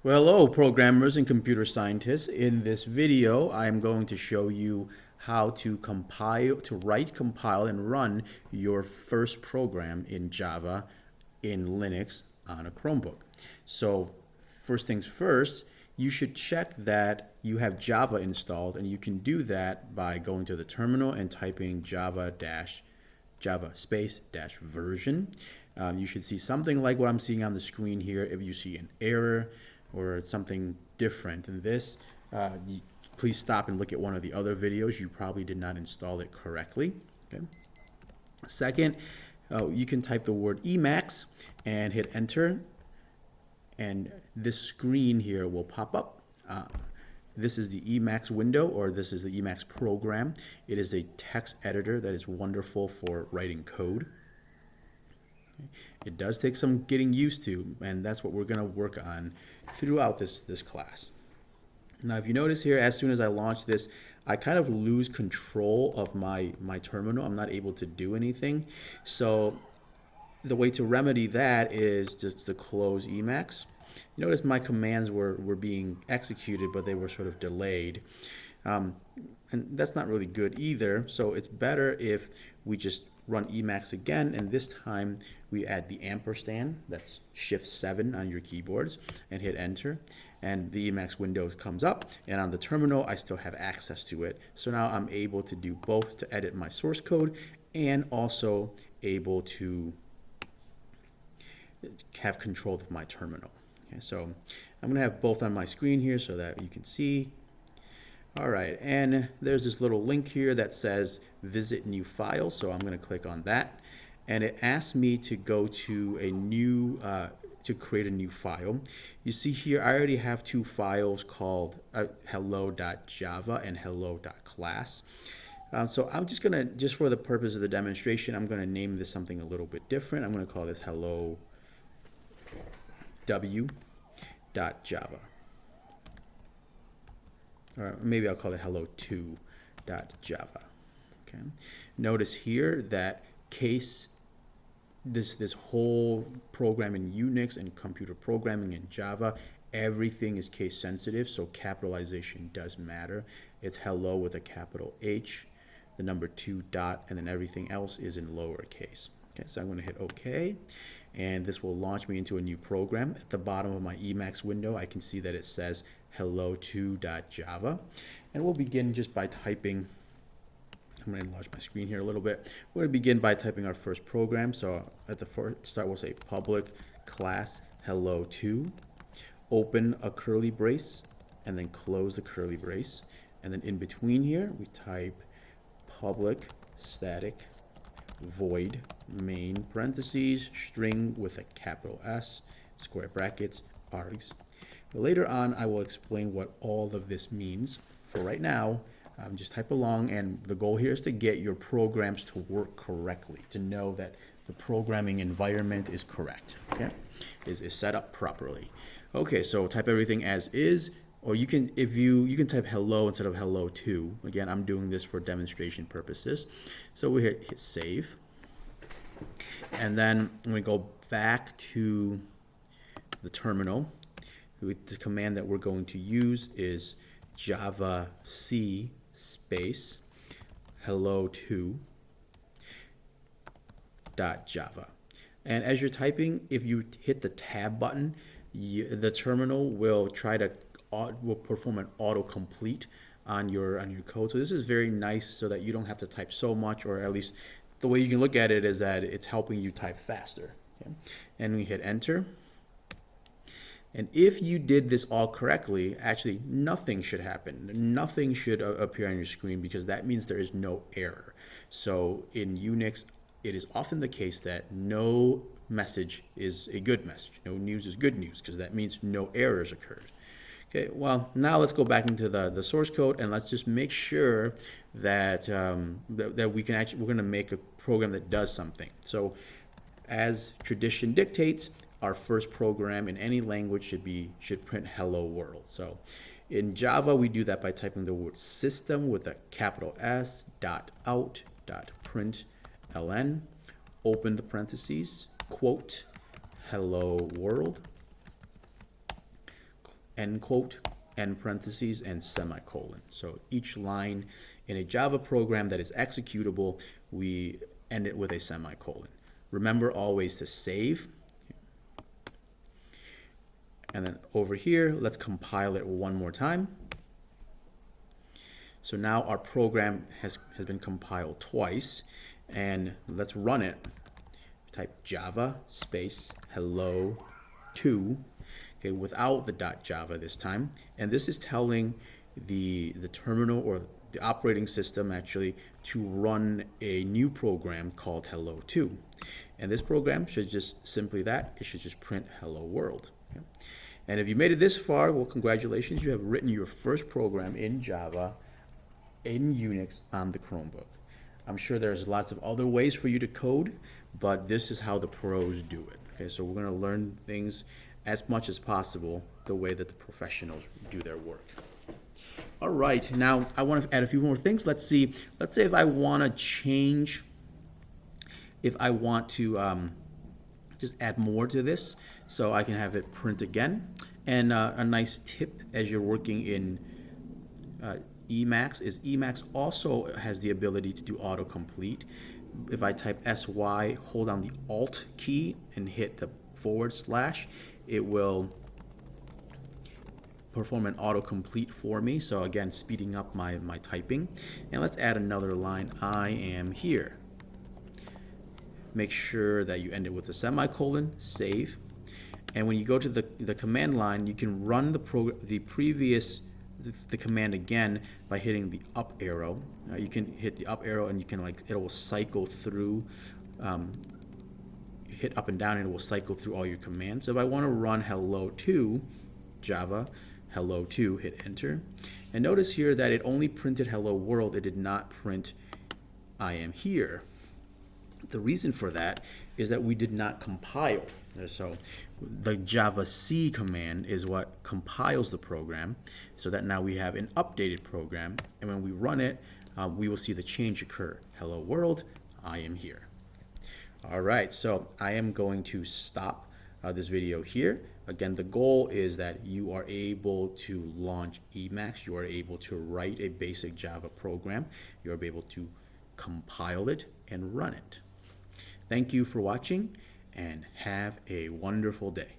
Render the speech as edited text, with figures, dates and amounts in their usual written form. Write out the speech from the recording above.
Well, hello, programmers and computer scientists. In this video, I'm going to show you how to write, compile, and run your first program in Java in Linux on a Chromebook. So, first things first, you should check that you have Java installed, and you can do that by going to the terminal and typing Java space dash version. You should see something like what I'm seeing on the screen here. If you see an error or something different than this, please stop and look at one of the other videos. You probably did not install it correctly. Okay. Second, you can type the word Emacs and hit enter, and this screen here will pop up. This is the Emacs window, or this is the Emacs program. It is a text editor that is wonderful for writing code. It does take some getting used to, and that's what we're going to work on throughout this class. Now, if you notice here, as soon as I launch this, I kind of lose control of my terminal. I'm not able to do anything. So the way to remedy that is just to close Emacs. You notice my commands were being executed, but they were sort of delayed. And that's not really good either. So it's better if we just run Emacs again, and this time we add the ampersand, that's Shift 7 on your keyboards, and hit enter, and the Emacs window comes up, and on the terminal I still have access to it. So now I'm able to do both, to edit my source code and also able to have control of my terminal. Okay, so I'm going to have both on my screen here so that you can see. All right, and there's this little link here that says visit new file, so I'm going to click on that, and it asks me to go to a new to create a new file. You see here I already have two files called hello.java and hello.class. So I'm just going to, just for the purpose of the demonstration, I'm going to name this something a little bit different. I'm going to call this hello w.java. Or maybe I'll call it hello2.java. Okay. Notice here that this whole program in Unix and computer programming in Java, everything is case sensitive, so capitalization does matter. It's hello with a capital H, the number 2 dot, and then everything else is in lowercase. Okay, so I'm going to hit OK, and this will launch me into a new program. At the bottom of my Emacs window, I can see that it says hello2.java, and we'll begin just by typing. I'm going to enlarge my screen here a little bit. We're going to begin by typing our first program. So at the start, we'll say public class hello2, open a curly brace, and then close the curly brace. And then in between here, we type public static void main parentheses string with a capital S, square brackets, args. But later on, I will explain what all of this means. For right now, just type along, and the goal here is to get your programs to work correctly, to know that the programming environment is correct, okay? Is set up properly. Okay, so type everything as is, or you can, if you can type hello instead of hello to. Again, I'm doing this for demonstration purposes. So we hit save, and then when we go back to the terminal, the command that we're going to use is javac space hello2.java. And as you're typing, if you hit the tab button, the terminal will perform an autocomplete on your code. So this is very nice, so that you don't have to type so much, or at least the way you can look at it is that it's helping you type faster. Okay? And we hit enter. And if you did this all correctly, actually nothing should happen. Nothing should appear on your screen, because that means there is no error. So in Unix, it is often the case that no message is a good message. No news is good news, because that means no errors occurred. Okay, well, now let's go back into the source code, and let's just make sure that that we're going to make a program that does something. So as tradition dictates, our first program in any language should print hello world. So in Java, we do that by typing the word system with a capital S .out .println, open the parentheses, quote hello world, end quote, end parentheses, and semicolon. So each line in a Java program that is executable, we end it with a semicolon. Remember always to save. And then over here, let's compile it one more time. So now our program has been compiled twice, and let's run it. Type Java space hello 2, okay, without the .java this time. And this is telling the terminal, or the operating system actually, to run a new program called hello 2. And this program should just simply that, it should just print hello world. Okay? And if you made it this far, well, congratulations, you have written your first program in Java in Unix on the Chromebook. I'm sure there's lots of other ways for you to code, but this is how the pros do it. Okay, so we're going to learn things as much as possible the way that the professionals do their work. All right, now I want to add a few more things. Let's say if I want to change, if I want to just add more to this, so I can have it print again. And a nice tip as you're working in Emacs is Emacs also has the ability to do autocomplete. If I type SY, hold down the Alt key and hit the /, it will perform an autocomplete for me. So again, speeding up my typing. And let's add another line, I am here. Make sure that you end it with a semicolon, save. And when you go to the command line, you can run the command again by hitting the up arrow. You can hit the up arrow and you can it will cycle through, hit up and down and it will cycle through all your commands. So if I want to run hello 2 Java, hello 2, hit enter. And notice here that it only printed hello world, it did not print I am here. The reason for that is that we did not compile. So the Java C command is what compiles the program, so that now we have an updated program, and when we run it, we will see the change occur. Hello world, I am here. All right, so I am going to stop this video here. Again, the goal is that you are able to launch Emacs, you are able to write a basic Java program, you are able to compile it and run it. Thank you for watching, and have a wonderful day.